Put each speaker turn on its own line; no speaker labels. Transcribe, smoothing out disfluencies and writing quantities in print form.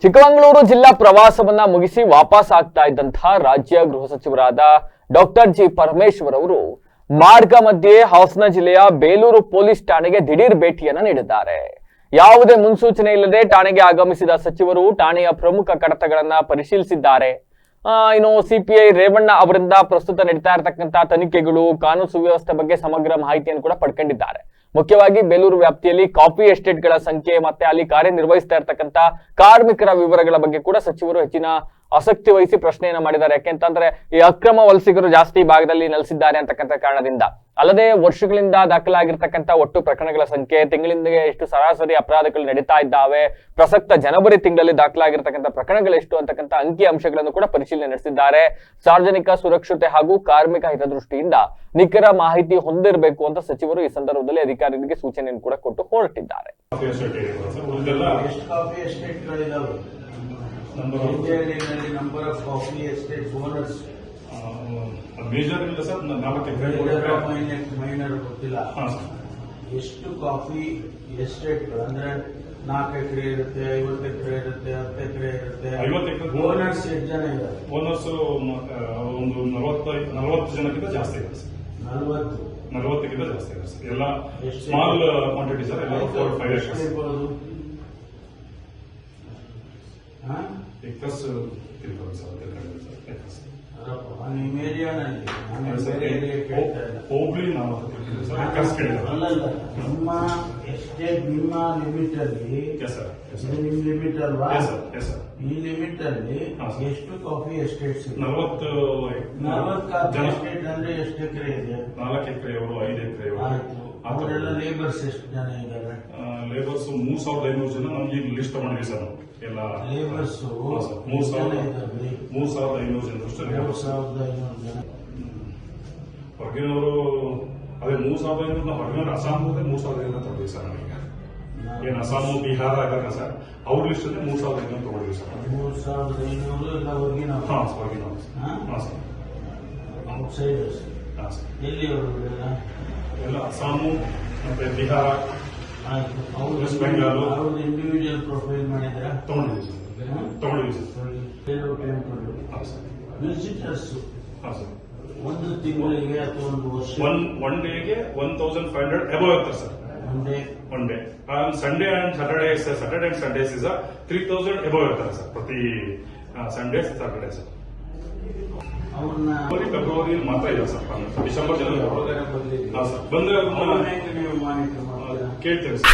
ಚಿಕ್ಕಮಗಳೂರು ಜಿಲ್ಲಾ ಪ್ರವಾಸವನ್ನ ಮುಗಿಸಿ ವಾಪಸ್ ಆಗ್ತಾ ಇದ್ದಂತಹ ರಾಜ್ಯ ಗೃಹ ಸಚಿವರಾದ ಡಾಕ್ಟರ್ ಜಿ ಪರಮೇಶ್ವರ್ ಅವರು ಮಾರ್ಗ ಮಧ್ಯೆ ಹಾಸನ ಜಿಲ್ಲೆಯ ಬೇಲೂರು ಪೊಲೀಸ್ ಠಾಣೆಗೆ ದಿಢೀರ್ ಭೇಟಿಯನ್ನ ನೀಡಿದ್ದಾರೆ. ಯಾವುದೇ ಮುನ್ಸೂಚನೆ ಇಲ್ಲದೆ ಠಾಣೆಗೆ ಆಗಮಿಸಿದ ಸಚಿವರು ಠಾಣೆಯ ಪ್ರಮುಖ ಕಡತಗಳನ್ನ ಪರಿಶೀಲಿಸಿದ್ದಾರೆ. ಇನ್ನು ಸಿಪಿಐ ರೇವಣ್ಣ ಅವರಿಂದ ಪ್ರಸ್ತುತ ನಡೀತಾ ಇರತಕ್ಕಂತಹ ತನಿಖೆಗಳು, ಕಾನೂನು ಸುವ್ಯವಸ್ಥೆ ಬಗ್ಗೆ ಸಮಗ್ರ ಮಾಹಿತಿಯನ್ನು ಕೂಡ ಪಡ್ಕೊಂಡಿದ್ದಾರೆ. ಮುಖ್ಯವಾಗಿ ಬೇಲೂರು ವ್ಯಾಪ್ತಿಯಲ್ಲಿ ಕಾಫಿ ಎಸ್ಟೇಟ್ಗಳ ಸಂಖ್ಯೆ ಮತ್ತೆ ಅಲ್ಲಿ ಕಾರ್ಯನಿರ್ವಹಿಸ್ತಾ ಇರತಕ್ಕಂತ ಕಾರ್ಮಿಕರ ವಿವರಗಳ ಬಗ್ಗೆ ಕೂಡ ಸಚಿವರು ಹೆಚ್ಚಿನ ಆಸಕ್ತಿ ವಹಿಸಿ ಪ್ರಶ್ನೆಯನ್ನ ಮಾಡಿದ್ದಾರೆ. ಯಾಕೆಂತಂದ್ರೆ ಈ ಅಕ್ರಮ ವಲಸಿಗರು ಜಾಸ್ತಿ ಭಾಗದಲ್ಲಿ ನೆಲೆಸಿದ್ದಾರೆ ಅಂತಕ್ಕಂಥ ಕಾರಣದಿಂದ, ಅಲ್ಲದೆ ವರ್ಷಗಳಿಂದ ದಾಖಲಾಗಿರ್ತಕ್ಕಂಥ ಒಟ್ಟು ಪ್ರಕರಣಗಳ ಸಂಖ್ಯೆ, ತಿಂಗಳಿಂದ ಎಷ್ಟು ಸರಾಸರಿ ಅಪರಾಧಗಳು ನಡೀತಾ ಇದ್ದಾವೆ, ಪ್ರಸಕ್ತ ಜನವರಿ ತಿಂಗಳಲ್ಲಿ ದಾಖಲಾಗಿರ್ತಕ್ಕಂಥ ಪ್ರಕರಣಗಳು ಎಷ್ಟು ಅಂತಕ್ಕಂಥ ಅಂಕಿ ಅಂಶಗಳನ್ನು ಕೂಡ ಪರಿಶೀಲನೆ ನಡೆಸಿದ್ದಾರೆ. ಸಾರ್ವಜನಿಕ ಸುರಕ್ಷತೆ ಹಾಗೂ ಕಾರ್ಮಿಕ ಹಿತದೃಷ್ಟಿಯಿಂದ ನಿಖರ ಮಾಹಿತಿ ಹೊಂದಿರಬೇಕು ಅಂತ ಸಚಿವರು ಈ ಸಂದರ್ಭದಲ್ಲಿ ಅಧಿಕಾರಿಗಳಿಗೆ ಸೂಚನೆಯನ್ನು ಕೂಡ ಕೊಟ್ಟು ಹೊರಟಿದ್ದಾರೆ.
Number of coffee estate owners
major ಇಲ್ಲ ಸರ್,
ಮೈನರ್ ಗೊತ್ತಿಲ್ಲ. ಎಷ್ಟು ಕಾಫಿ ಎಸ್ಟೇಟ್ಗಳು ಅಂದ್ರೆ 4 ಎಕರೆ ಇರುತ್ತೆ, 50 ಎಕರೆ ಇರುತ್ತೆ, 10 ಎಕರೆ ಇರುತ್ತೆ.
50 ಎಕರೆ
ಓನರ್ಸ್ ಎಷ್ಟು ಜನ ಇದ್ದಾರೆ?
ಓನರ್ಸ್ ಒಂದು 40 ಜನಕ್ಕಿಂತ ಜಾಸ್ತಿ ಇದೆ ಸರ್. 40ಕ್ಕಿಂತ ಜಾಸ್ತಿ ಇದೆ ಸರ್. ಎಲ್ಲ ಸ್ಮಾಲ್ ಕ್ವಾಂಟಿಟಿ ಸರ್. ಎಲ್ಲ 4-5 ಎಕರ್ಸ್ ಎಕರ್ಸ್ ತಿಳ್ಕೊಳ್ಳಿ ಸರ್.
ನಿಮ್ಮ ಏರಿಯಾನಲ್ಲಿ
ಹೋಗ್ಲಿ ನಾವು
ಅಲ್ಲಲ್ಲ, ನಿಮ್ಮ ಎಸ್ಟೇಟ್ ನಿಮ್ಮ ಲಿಮಿಟ್ ಅಲ್ಲಿ ನಿಮ್ ಲಿಮಿಟ್ ಅಲ್ವಾ? ಈ ಲಿಮಿಟ್ ಅಲ್ಲಿ ಎಷ್ಟು ಕಾಫಿ ಎಸ್ಟೇಟ್ಸ್? 40 ಕಾಫಿ ಎಸ್ಟೇಟ್ ಅಂದ್ರೆ ಎಷ್ಟು ಎಕರೆ ಇದೆ?
4 ಎಕರೆಯವರು, 5 ಎಕರೆಯವರು.
ಆಯ್ತು, ಅವರೆಲ್ಲ ಲೇಬರ್ಸ್ ಎಷ್ಟು ಜನ ಇದ್ದಾರೆ?
ಲೇಬರ್ಸ್ 3500 ಜನ. ನಮ್ಗೆ ಲಿಸ್ಟ್ ತಗೊಂಡಿವಿ ಸರ್. ಎಲ್ಲ
ಲೇಬರ್ಸ್
3500 ಜನರಷ್ಟು.
3500 ಜನ
ಹೊರಗಿನವರು ಅದೇ 3500. ನಾವು ಹೊರಗಿನವರು ಅಸ್ಸಾಂ 3500 ತಗೊಂಡಿವಿ ಸರ್. ನಮಗೆ ಏನ್ ಅಸ್ಸಾಮು, ಬಿಹಾರ ಇದ್ದಾರೆ ಸರ್, ಅವ್ರ ಲಿಸ್ಟ್ ಅಲ್ಲಿ 3500 ತಗೊಂಡಿವಿ ಸರ್.
3500 ಎಲ್ಲ ಹೊರಗಿನವರು.
ಹೊರಗಿನವರು ಸರ್.
ಔಟ್ಸೈಡರ್ಸ್ ಎಲ್ಲಿ ಅವರು?
ಎಲ್ಲ ಅಸ್ಸಾಮು ಮತ್ತೆ ಬಿಹಾರ,
ವೆಸ್ಟ್ ಬೆಂಗಾಲ್. ಅವ್ರದ್ದು ಇಂಡಿವಿಜುವಲ್ ಪ್ರೊಫೈಲ್ ಮಾಡಿದ್ರ?
ತಗೊಂಡಿವಿ ಸರ್.
ವಿಸಿಟರ್ಸ್
ಸರ್
ಒಂದು ತಿಂಗಳಿಗೆ ಅಥವಾ ಒಂದು ವರ್ಷ
ಒನ್ ಡೇಗೆ 1500 ಅಬೌವ್ ಇರ್ತಾರೆ sir. One day Sunday and Sundays is 3000 above ಇರ್ತಾರೆ ಸರ್. ಪ್ರತಿ ಸಂಡೇ ಸ್ಯಾಟರ್ಡೇ ಸರ್.
ಅವ್ರನ್ನ
ಫೆಬ್ರವರಿ ಮಾತ್ರ ಇದೆ ಸರ್. ಡಿಸೆಂಬರ್, ಜನವರಿ ಬಂದ್ರೆ
ನೀವು ಮಾನಿಟರ್
ಕೇಳ್ತೇವೆ ಸರ್.